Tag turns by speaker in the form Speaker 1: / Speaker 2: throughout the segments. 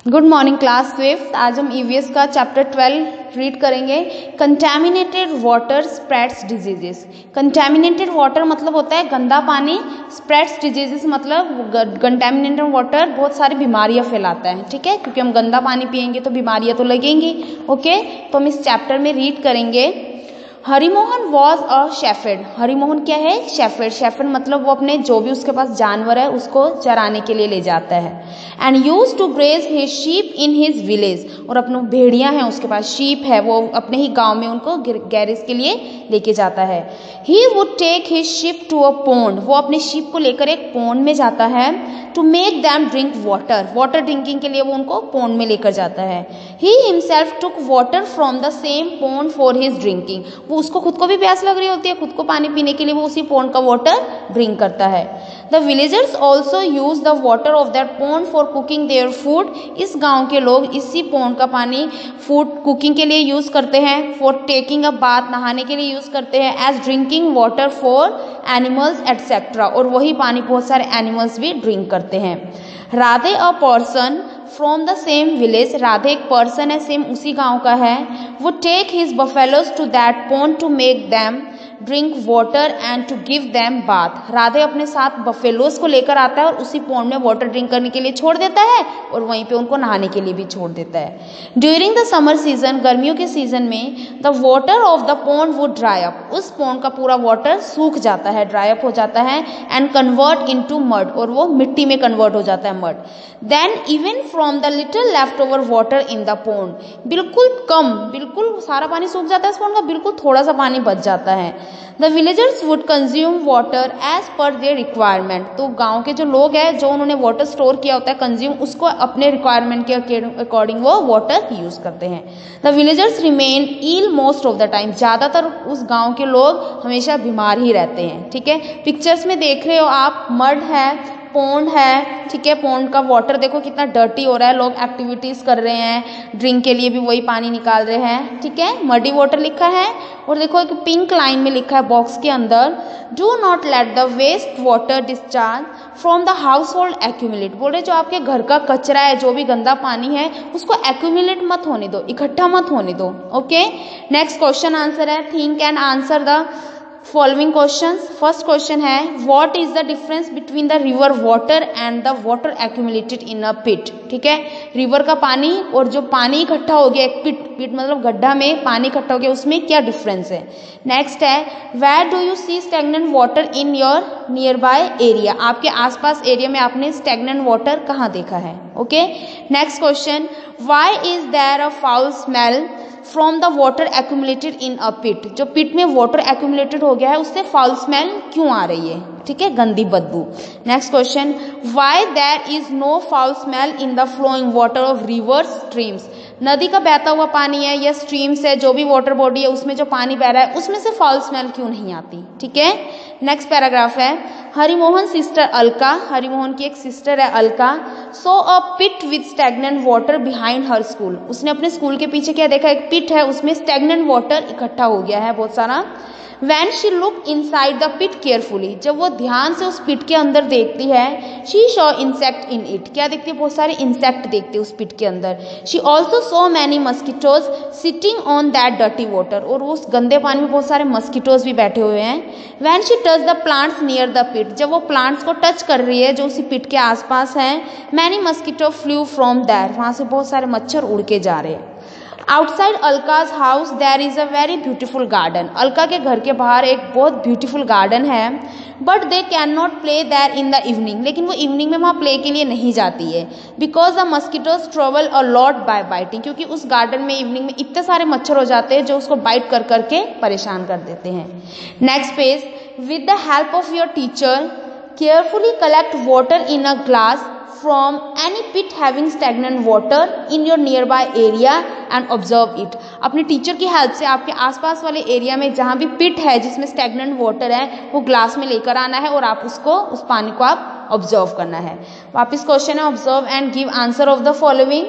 Speaker 1: Good morning class 5th। आज हम EVS का चैप्टर 12 रीड करेंगे। Contaminated water spreads diseases. Contaminated water मतलब होता है गंदा पानी, स्प्रेड्स डिजीजेस मतलब कंटैमिनेटेड वाटर बहुत सारी बीमारियां फैलाता है, ठीक है, क्योंकि हम गंदा पानी पियेंगे तो बीमारियां तो लगेंगी। ओके, तो हम इस चैप्टर में रीड करेंगे। Harimohan was a shepherd. Harimohan क्या है? शेफर्ड। शेफर्ड मतलब वो अपने जो भी उसके पास जानवर है उसको चराने के लिए ले जाता है। And use to graze his sheep in his village. और अपने भेड़िया हैं उसके पास, शीप है, वो अपने ही गांव में उनको गैरेज के लिए लेके जाता है। He would take his ship to a pond. वो अपने शिप को लेकर एक पोंड में जाता है। To make them drink water. Water drinking के लिए वो उनको पोंड में लेकर जाता है। He himself took water from the same pond for his drinking. वो उसको खुद को भी प्यास लग रही होती है, खुद को पानी पीने के लिए वो उसी पोंड का वाटर ड्रिंक करता है। The villagers also use the water of that pond for cooking their food. इस गांव के लोग इसी पोंड का पानी फूड कुकिंग के लिए यूज करते हैं। फॉर टेकिंग अ बाथ, नहाने के लिए यूज करते हैं। As drinking water for animals etcetera, और वही पानी बहुत सारे एनिमल्स भी ड्रिंक करते हैं। Radhe a person from the same village. Radhe एक पर्सन है, सेम उसी गांव का है। वो take his buffaloes to that pond to make them drink water and to give them bath. Radhe अपने साथ बफेलोज को लेकर आता है और उसी पोंड में वाटर ड्रिंक करने के लिए छोड़ देता है और वहीं पे उनको नहाने के लिए भी छोड़ देता है। ड्यूरिंग द समर सीजन, गर्मियों के सीजन में, the water of the pond would dry up. उस पोंड का पूरा वाटर सूख जाता है, ड्राई अप हो जाता है। एंड कन्वर्ट इनटू मड, और वो मिट्टी में कन्वर्ट हो जाता है, mud. Then even from the little left over water in the pond, बिल्कुल कम, बिल्कुल सारा पानी सूख जाता है इस पोंड का, बिल्कुल थोड़ा सा पानी बच जाता है। The villagers would consume water as per their requirement. तो गांव के जो लोग हैं, जो उन्होंने वाटर स्टोर किया होता है कंज्यूम, उसको अपने रिक्वायरमेंट के अकॉर्डिंग वो वाटर यूज करते हैं। The villagers remain ill most of the time. ज़्यादातर उस गांव के लोग हमेशा बीमार ही रहते हैं, ठीक है। पिक्चर्स में देख रहे हो आप, मड है, पोंड है, ठीक है। पोंड का वाटर देखो कितना डर्टी हो रहा है, लोग एक्टिविटीज कर रहे हैं, ड्रिंक के लिए भी वही पानी निकाल रहे हैं, ठीक है। मडी वाटर लिखा है, और देखो एक पिंक लाइन में लिखा है बॉक्स के अंदर, do not let the waste water discharge from the household accumulate. बोल रहे जो आपके घर का कचरा है, जो भी गंदा पानी है, उसको एक्यूमुलेट मत होने दो, इकट्ठा मत होने दो। ओके, नेक्स्ट क्वेश्चन आंसर है, think and answer the following questions. First question है, what is the difference between the river water and the water accumulated in a pit. ठीक है, रिवर का पानी और जो पानी इकट्ठा हो गया एक पिट, पिट मतलब गड्ढा में पानी इकट्ठा हो गया, उसमें क्या डिफरेंस है। नेक्स्ट है, where do you see stagnant water in your nearby area. आपके आसपास एरिया में आपने स्टैग्नेंट वाटर कहाँ देखा है। Okay, next question, why is there a foul smell from the water accumulated in a pit. जो pit में water accumulated हो गया है उससे फाउल स्मेल क्यों आ रही है, ठीक है, गंदी बदबू। Next question, why there is no foul smell in the flowing water of rivers streams. नदी का बहता हुआ पानी है या स्ट्रीम्स है, जो भी वाटर बॉडी है उसमें जो पानी बह रहा है उसमें से फाउल स्मेल क्यों नहीं आती, ठीक है। नेक्स्ट पैराग्राफ है, हरिमोहन सिस्टर अलका, हरिमोहन की एक सिस्टर है Alka, so a pit with stagnant water behind her school. उसने अपने स्कूल के पीछे क्या देखा, एक पिट है उसमें स्टैग्नेंट वाटर इकट्ठा हो गया है बहुत सारा। When she looked inside the pit carefully, जब वो ध्यान से उस पिट के अंदर देखती है, she saw insect in it, क्या देखती है, बहुत सारे इंसेक्ट देखती है उस पिट के अंदर। She also saw many mosquitoes sitting on that dirty water, और उस गंदे पानी में बहुत सारे मस्कीटोज भी बैठे हुए हैं। When she touched the plants near the pit, जब वो प्लांट्स को टच कर रही है जो उसी पिट के आसपास हैं, many mosquito flew from there, वहाँ से बहुत सारे मच्छर उड़ के जा रहे हैं। Outside अलकाज house there is a very beautiful garden. Alka के घर के बाहर एक बहुत ब्यूटीफुल गार्डन है, but they can not play there in the evening, लेकिन वो इवनिंग में वहाँ प्ले के लिए नहीं जाती है। Because the mosquitoes travel a lot by biting, क्योंकि उस गार्डन में इवनिंग में इतने सारे मच्छर हो जाते हैं जो उसको बाइट कर करके परेशान कर देते हैं। Next page, with the help of your teacher carefully collect water in a glass from any pit having stagnant water in your nearby area and observe it। अपने टीचर की हेल्प से आपके आसपास वाले एरिया में जहाँ भी पिट है जिसमें स्टैग्नेंट वाटर है वो ग्लास में लेकर आना है और आप उसको, उस पानी को आप ऑब्जर्व करना है। वापस क्वेश्चन है, observe and give answer of the following.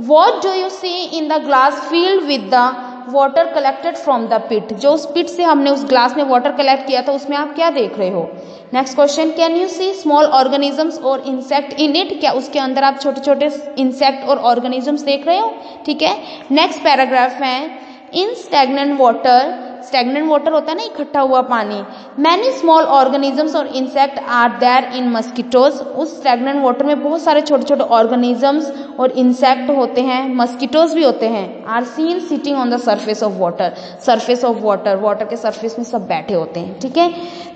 Speaker 1: What do you see in the glass field with the water collected from the pit. जो उस पिट से हमने उस ग्लास में वाटर कलेक्ट किया था उसमें आप क्या देख रहे हो। Next question, can you see small organisms और इंसेक्ट इन इट? क्या उसके अंदर आप छोटे छोटे इंसेक्ट और ऑर्गेनिजम्स देख रहे हो? ठीक है, नेक्स्ट पैराग्राफ है, in stagnant water, stagnant water होता है ना इकट्ठा हुआ पानी, मैनी स्मॉल ऑर्गेनिजम्स और insect are there in mosquitoes, उस स्टैग्नेंट वाटर में बहुत सारे छोटे छोटे ऑर्गेनिजम्स और इंसेक्ट होते हैं, मस्कीटोज भी होते हैं, are seen sitting on the surface of water, surface of water, water के सरफेस में सब बैठे होते हैं, ठीक है।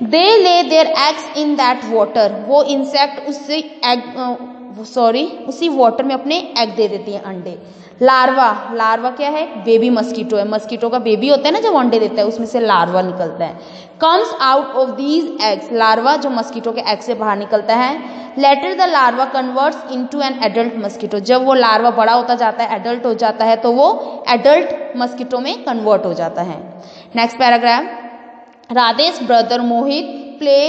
Speaker 1: They lay their eggs in that water, वो इंसेक्ट उससे उसी वाटर में अपने एग दे देती हैं, अंडे। लार्वा, लार्वा क्या है? बेबी मस्कीटो है, मस्कीटो का बेबी होता है ना जब अंडे देता है, उसमें से लार्वा निकलता है। Comes out of these eggs, larva जो मस्कीटो के एग से बाहर निकलता है। Later the larva converts into an adult mosquito, जब वो लार्वा बड़ा होता जाता है, एडल्ट हो जाता है, तो वो एडल्ट मस्कीटो में कन्वर्ट हो जाता है। Next paragraph, Radhesh brother Mohit play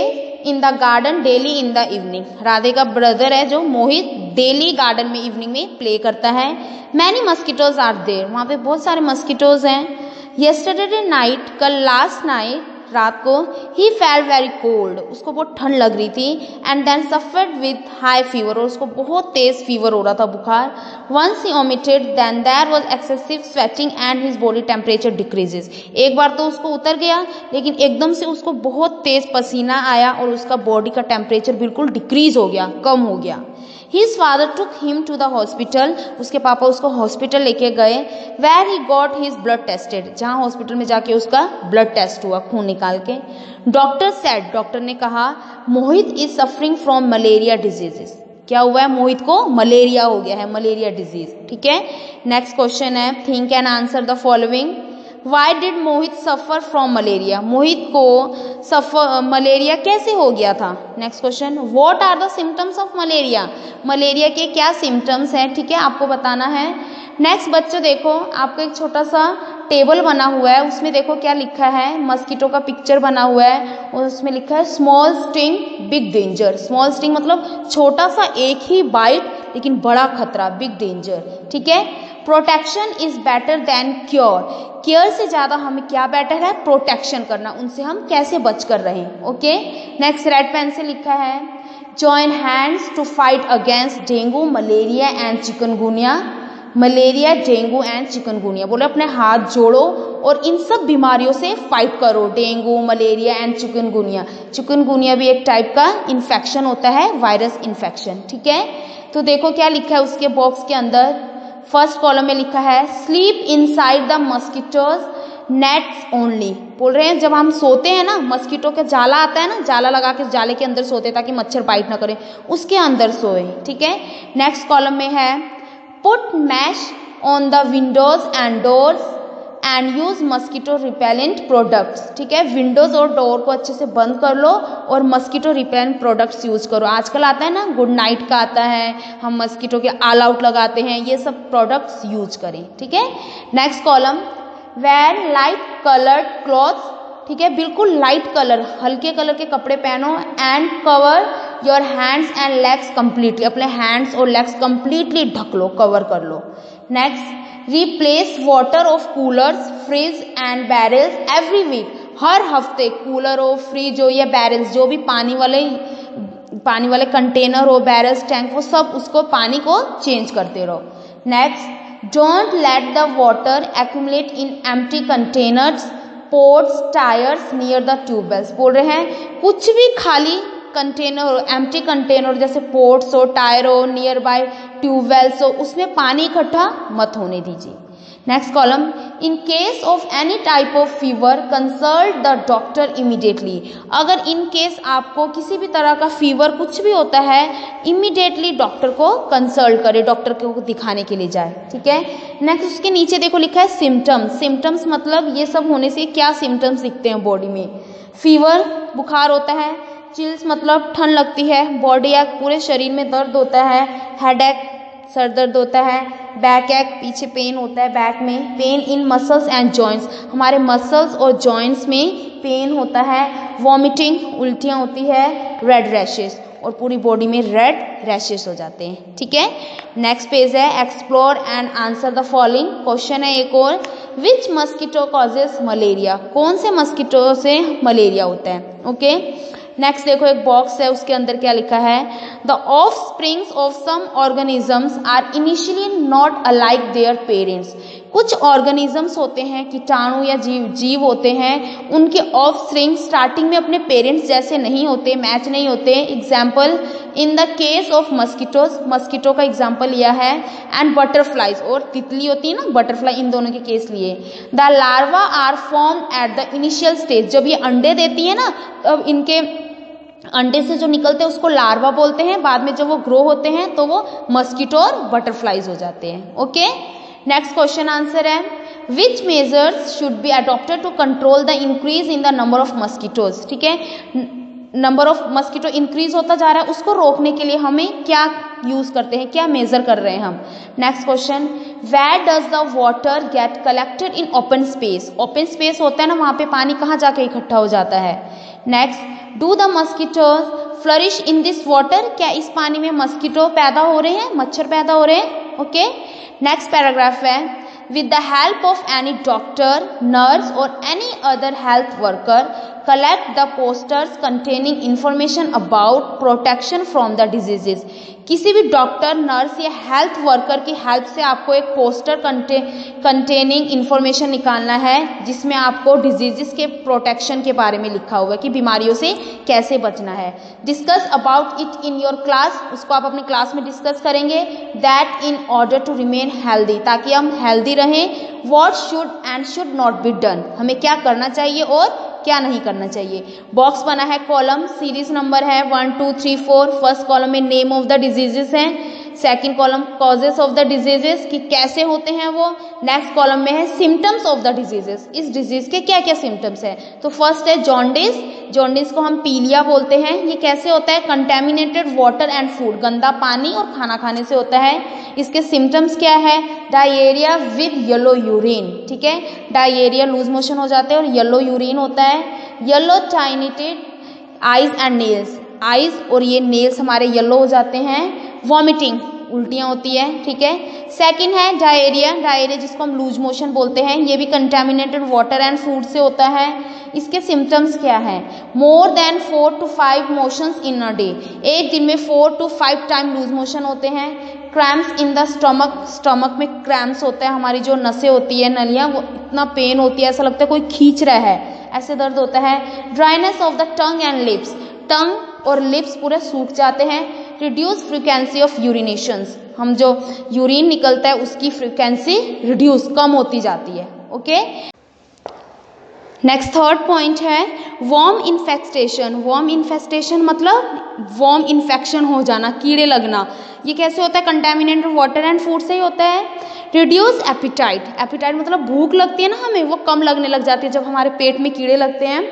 Speaker 1: in the garden daily in the evening, Radhe का ब्रदर है जो मोहित डेली गार्डन में इवनिंग में प्ले करता है। मैनी मस्कीटोज आर देयर, वहाँ पे बहुत सारे मस्कीटोज हैं। येस्टरडे नाइट, कल लास्ट नाइट रात को, ही फेल्ट वेरी कोल्ड, उसको बहुत ठंड लग रही थी, and then suffered with high fever, और उसको बहुत तेज फीवर हो रहा था, बुखार। Once he vomited then there was excessive sweating and his body temperature decreases, एक बार तो उसको उतर गया, लेकिन एकदम से उसको बहुत तेज पसीना आया और उसका बॉडी का टेम्परेचर बिल्कुल डिक्रीज हो गया, कम हो गया। His father took him to the hospital, उसके पापा उसको हॉस्पिटल लेके गए, where he got his blood tested, जहाँ हॉस्पिटल में जाके उसका ब्लड टेस्ट हुआ, खून निकाल के। डॉक्टर सेड, डॉक्टर ने कहा, Mohit is suffering from malaria diseases, क्या हुआ है? मोहित को मलेरिया हो गया है, मलेरिया डिजीज, ठीक है। नेक्स्ट क्वेश्चन है, think and answer the following. Why did Mohit suffer from malaria, Mohit को मलेरिया कैसे हो गया था? Next question, what are the symptoms of malaria, malaria के क्या सिम्टम्स हैं, ठीक है, आपको बताना है। नेक्स्ट बच्चों देखो, आपको एक छोटा सा टेबल बना हुआ है, उसमें देखो क्या लिखा है, मस्कीटो का पिक्चर बना हुआ है, और उसमें लिखा है small sting big danger, small sting मतलब छोटा सा एक ही बाइट लेकिन बड़ा खतरा, बिग डेंजर, ठीक है। Protection is better than cure, care से ज़्यादा हमें क्या बेटर है? प्रोटेक्शन करना, उनसे हम कैसे बच कर रहें, ओके। नेक्स्ट रेड पेन से लिखा है, join hands to fight against dengue, malaria and chikungunya, malaria, dengue and chikungunya, बोले अपने हाथ जोड़ो और इन सब बीमारियों से फाइट करो, dengue, malaria and chikungunya. Chikungunya भी एक टाइप का इन्फेक्शन होता है, वायरस इन्फेक्शन, ठीक है। तो देखो क्या लिखा है उसके बॉक्स के अंदर, फर्स्ट कॉलम में लिखा है, sleep inside the mosquitoes nets only, बोल रहे हैं जब हम सोते हैं ना, मस्कीटो का जाला आता है ना, जाला लगा के जाले के अंदर सोते ताकि मच्छर बाइट ना करे, उसके अंदर सोए, ठीक है। नेक्स्ट कॉलम में है, put mesh on the windows and doors and use mosquito repellent products, ठीक है, विंडोज और डोर को अच्छे से बंद कर लो और मस्कीटो रिपेलेंट प्रोडक्ट्स यूज करो। आजकल आता है ना गुड नाइट का आता है, हम मस्कीटो के ऑल आउट लगाते हैं, ये सब प्रोडक्ट्स यूज करें, ठीक है। Next column, wear light coloured clothes, ठीक है, बिल्कुल लाइट कलर, हल्के कलर के कपड़े पहनो, and cover your hands and legs completely, अपने हैंड्स और लेग्स कंप्लीटली ढक लो, कवर कर लो। Next, replace water of coolers, fridge and barrels every week, हर हफ्ते कूलर हो, फ्रिज हो या बैरल्स, जो भी पानी वाले कंटेनर हो, बैरल्स, टैंक, वो सब उसको पानी को चेंज करते रहो। Next, don't let the water accumulate in empty containers, ports, tyres near the tube wells, बोल रहे हैं कुछ भी खाली कंटेनर, एम्प्टी कंटेनर जैसे पोर्ट्स हो, टायर हो, नियर बाय ट्यूबवेल्स हो, उसमें पानी इकट्ठा मत होने दीजिए। Next column, in case of any type of fever consult the doctor immediately, अगर इन केस आपको किसी भी तरह का फीवर कुछ भी होता है, इमीडिएटली डॉक्टर को कंसल्ट करें, डॉक्टर को दिखाने के लिए जाए, ठीक है। नेक्स्ट उसके नीचे देखो लिखा है सिम्टम्स, सिम्टम्स मतलब ये सब होने से क्या सिम्टम्स दिखते हैं बॉडी में, फीवर बुखार होता है, चिल्स मतलब ठंड लगती है, बॉडी या पूरे शरीर में दर्द होता है, हेडेक सर दर्द होता है, बैक एक पीछे पेन होता है बैक में, pain in muscles and joints, हमारे मसल्स और जॉइंट्स में पेन होता है, वॉमिटिंग उल्टियाँ होती है, रेड रैशेस और पूरी बॉडी में रेड रैशेस हो जाते हैं, ठीक है। नेक्स्ट पेज है, explore and answer the following, question है एक और, विच मस्कीटो कॉजेज मलेरिया, कौन से मस्कीटो से मलेरिया होता है, ओके। नेक्स्ट देखो एक बॉक्स है, उसके अंदर क्या लिखा है, the offsprings of some organisms are initially not alike their parents. कुछ ऑर्गेनिजम्स होते हैं, कीटाणु या जीव होते हैं, उनके ऑफ स्प्रिंग स्टार्टिंग में अपने पेरेंट्स जैसे नहीं होते, मैच नहीं होते। Example in the case of mosquitoes, mosquito का एग्जाम्पल लिया है, एंड बटरफ्लाइज, और तितली होती है ना बटरफ्लाई, इन दोनों के केस लिए। The larva are form at the initial stage, जब ये अंडे देती है ना, तब इनके अंडे से जो निकलते हैं उसको लार्वा बोलते हैं, बाद में जब वो ग्रो होते हैं तो वो मस्किटो और बटरफ्लाइज हो जाते हैं। ओके, नेक्स्ट क्वेश्चन आंसर है, which measures should be adopted to control the increase in the number of mosquitoes. ठीक है, नंबर ऑफ मस्किटो इंक्रीज होता जा रहा है, उसको रोकने के लिए हमें क्या यूज करते हैं, क्या मेजर कर रहे हैं हम। Next question, where does the water get collected in open space. Open space होता है ना, वहाँ पे पानी कहाँ जाके इकट्ठा हो जाता है। Next, do the mosquitoes flourish in this water, क्या इस पानी में मस्किटो पैदा हो रहे हैं, मच्छर पैदा हो रहे हैं। ओके, नेक्स्ट पैराग्राफ है, with the help of any doctor, nurse or any other health worker, collect the posters containing information about protection from the diseases। किसी भी डॉक्टर, नर्स या हेल्थ वर्कर की हेल्प से आपको एक पोस्टर कंटेनिंग इंफॉर्मेशन निकालना है, जिसमें आपको डिजीजेस के प्रोटेक्शन के बारे में लिखा हुआ है कि बीमारियों से कैसे बचना है। Discuss about it in your class, उसको आप अपनी क्लास में डिस्कस करेंगे। That in order to remain healthy, ताकि हम हेल्दी रहें। What should and should not be done, हमें क्या करना चाहिए और क्या नहीं करना चाहिए। बॉक्स बना है, कॉलम सीरीज नंबर है 1 2 3 4। फर्स्ट कॉलम में नेम ऑफ द डिजीजेस हैं, second column causes of the diseases कि कैसे होते हैं वो। नेक्स्ट कॉलम में है सिम्टम्स ऑफ द डिजीजेस, इस डिजीज के क्या क्या सिम्टम्स है। तो फर्स्ट है जॉन्डिस, जॉन्डिस को हम पीलिया बोलते हैं। ये कैसे होता है, कंटेमिनेटेड वाटर एंड फूड, गंदा पानी और खाना खाने से होता है। इसके सिम्टम्स क्या है, डायरिया विद येलो यूरिन। ठीक है, डायरिया लूज मोशन हो जाते हैं और येलो यूरिन होता है। Yellow tinted eyes and nails, eyes और ये नेल्स हमारे येलो हो जाते हैं। वॉमिटिंग, उल्टियाँ होती है। ठीक है, सेकंड है डायरिया, डायरिया जिसको हम लूज मोशन बोलते हैं, ये भी कंटेमिनेटेड वाटर एंड फूड से होता है। इसके सिम्टम्स क्या है, more than 4 to 5 motions in a day, एक दिन में 4 to 5 टाइम लूज मोशन होते हैं। Cramps in the stomach, stomach में क्रैम्प्स होता है, हमारी जो नसें होती है नलियाँ, वो इतना पेन होती है, ऐसा लगता है कोई खींच रहा है, ऐसे दर्द होता है। Dryness of the tongue and lips, tongue और लिप्स पूरे सूख जाते हैं। रिड्यूस फ्रीक्वेंसी ऑफ यूरिनेशंस, हम जो यूरिन निकलता है उसकी फ्रीक्वेंसी रिड्यूस, कम होती जाती है। ओके, नेक्स्ट थर्ड पॉइंट है वर्म इन्फेक्टेशन। वर्म इन्फेक्टेशन मतलब वर्म इन्फेक्शन हो जाना, कीड़े लगना। ये कैसे होता है, कंटेमिनेटेड वाटर एंड फूड से ही होता है। रिड्यूस एपिटाइट, एपिटाइट मतलब भूख लगती है ना हमें, वो कम लगने लग जाती है जब हमारे पेट में कीड़े लगते हैं।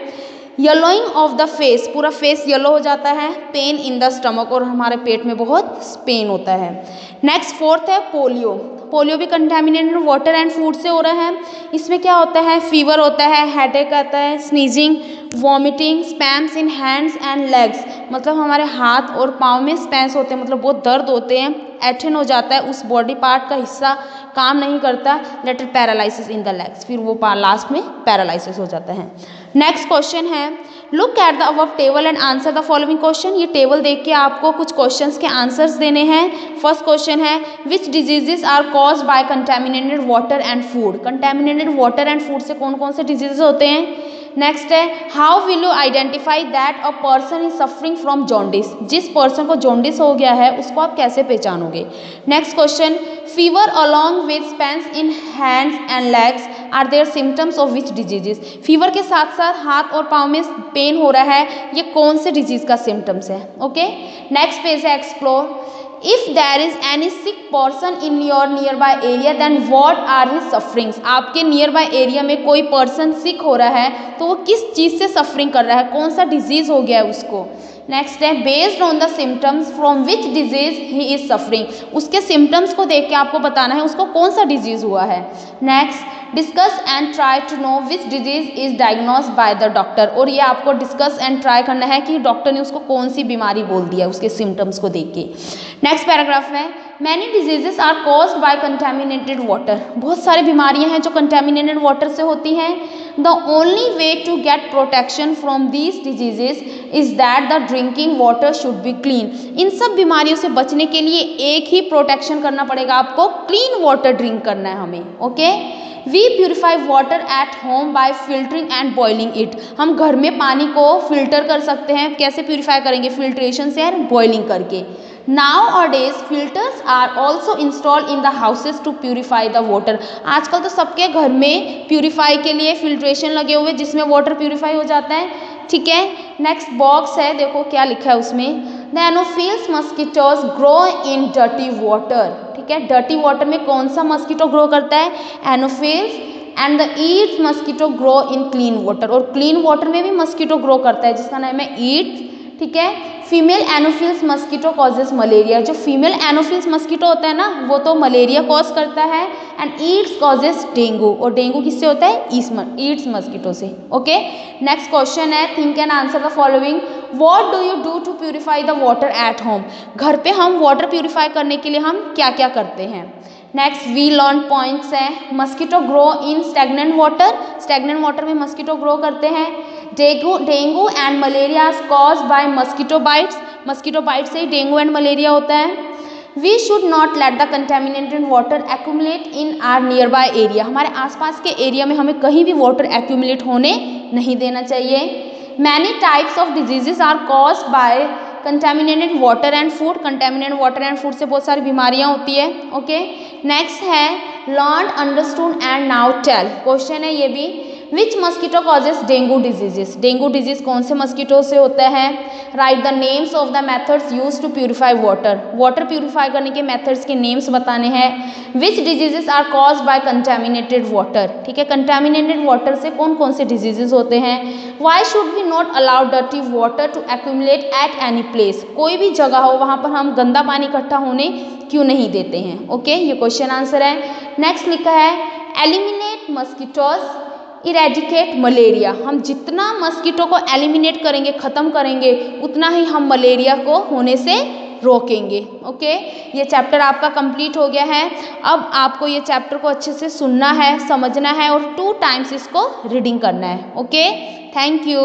Speaker 1: येलोइंग ऑफ द फेस, पूरा फेस येलो हो जाता है। पेन इन द स्टमक, और हमारे पेट में बहुत पेन होता है। नेक्स्ट फोर्थ है पोलियो, पोलियो भी कंटेमिनेटेड वाटर एंड फूड से हो रहा है। इसमें क्या होता है, फीवर होता है, हेडेक आता है, sneezing, vomiting, spams in hands and legs, मतलब हमारे हाथ और पाँव में स्पैम्स होते हैं, मतलब बहुत दर्द होते हैं। एथिन हो जाता है, उस बॉडी पार्ट का हिस्सा काम नहीं करता। Later paralysis in the legs, फिर वो लास्ट में पैरालिसिस हो जाता है। नेक्स्ट क्वेश्चन है, look at the above table and answer the following question. ये टेबल देख के आपको कुछ क्वेश्चंस के आंसर्स देने हैं। फर्स्ट क्वेश्चन है, which diseases are caused by contaminated water and food. Contaminated water and food से कौन कौन से डिजीजेस होते हैं। नेक्स्ट है, how will you identify that a person is suffering from jaundice. जिस पर्सन को जॉन्डिस हो गया है उसको आप कैसे पहचानोगे। Next question, fever along with pains in hands and legs are there symptoms of which diseases. Fever के साथ साथ हाथ और पाँव में पेन हो रहा है, ये कौन से डिजीज का सिम्टम्स है। ओके, नेक्स्ट पेज है explore. If there is any sick person in your nearby area then what are his sufferings. आपके नियर बाय एरिया में कोई पर्सन सिक हो रहा है तो वो किस चीज़ से सफरिंग कर रहा है, कौन सा डिजीज हो गया है उसको। नेक्स्ट है, based on the symptoms from which disease he is suffering. उसके सिम्टम्स को देख के आपको बताना है उसको कौन सा डिजीज हुआ है। Next, discuss and try to know which disease is diagnosed by the doctor. और ये आपको डिस्कस एंड ट्राई करना है कि डॉक्टर ने उसको कौन सी बीमारी बोल दिया उसके सिम्टम्स को देख के। नेक्स्ट पैराग्राफ है, many diseases are caused by contaminated water, बहुत सारी बीमारियां हैं जो कंटेमिनेटेड वाटर से होती हैं। The only way to get protection from these diseases is that the drinking water should be clean. इन सब बीमारियों से बचने के लिए एक ही प्रोटेक्शन करना पड़ेगा आपको, क्लीन वाटर ड्रिंक करना है हमें। Okay, we purify water at home by filtering and boiling it. हम घर में पानी को फिल्टर कर सकते हैं, कैसे प्यूरिफाई करेंगे? फिल्ट्रेशन से और बॉइलिंग करके। Nowadays filters are also installed in the houses to purify the water। आजकल तो सबके घर में प्यूरिफाई के लिए फिल्ट्रेशन लगे हुए जिसमें वाटर प्यूरिफाई हो जाता है। ठीक है, नेक्स्ट बॉक्स है, देखो क्या लिखा है उसमें। The Anopheles mosquitoes grow in dirty water. ठीक है, डर्टी वाटर में कौन सा मस्कीटो ग्रो करता है? Anopheles. And the ईड्स mosquito grow in clean water, और क्लीन वाटर में भी मस्कीटो ग्रो करता है जिसका नाम है ईड्स। ठीक है, female Anopheles mosquito causes malaria. जो फीमेल एनोफिल्स मस्कीटो होता है ना, वो तो मलेरिया कॉज करता है। एंड ईड्स कॉजेज डेंगू, और डेंगू किससे होता है? ईड्स मस्कीटो से। ओके, नेक्स्ट क्वेश्चन है, think and answer the following. What do you do to purify the water at home? घर पे हम वाटर प्यूरिफाई करने के लिए हम क्या क्या करते हैं? नेक्स्ट वी लर्न पॉइंट्स हैं। Mosquito grow in stagnant water, stagnant water में मस्कीटो ग्रो करते हैं। Dengue and malaria cause by mosquito bites, mosquito bite से ही डेंगू एंड मलेरिया होता है। We should not let the contaminated water accumulate in our nearby area, हमारे आसपास के एरिया में हमें कहीं भी वाटर एक्यूमुलेट होने नहीं देना चाहिए। Many types of diseases are caused by contaminated water and food, contaminated water and food से बहुत सारी बीमारियां होती है। ओके, नेक्स्ट है learn, understood and now tell. Question है ये भी, which mosquito causes dengue diseases? Dengue disease कौन से मस्कीटो से होता है? Write the names of the methods use to purify water, water purify करने के मेथड्स के नेम्स बताने हैं। विच diseases are cause by contaminated water? ठीक है, कंटेमिनेटेड वाटर से कौन कौन से डिजीजेस होते हैं? Why should we not allow dirty water to accumulate at any place, कोई भी जगह हो वहाँ पर हम गंदा पानी इकट्ठा होने क्यों नहीं देते हैं? ओके, ये क्वेश्चन आंसर है। नेक्स्ट लिखा है एलिमिनेट मस्कीटोज इरेडिकेट मलेरिया, हम जितना मस्कीटो को एलिमिनेट करेंगे, ख़त्म करेंगे, उतना ही हम मलेरिया को होने से रोकेंगे। ओके, ये चैप्टर आपका कंप्लीट हो गया है। अब आपको ये चैप्टर को अच्छे से सुनना है, समझना है और 2 टाइम्स इसको रीडिंग करना है। Okay, thank you.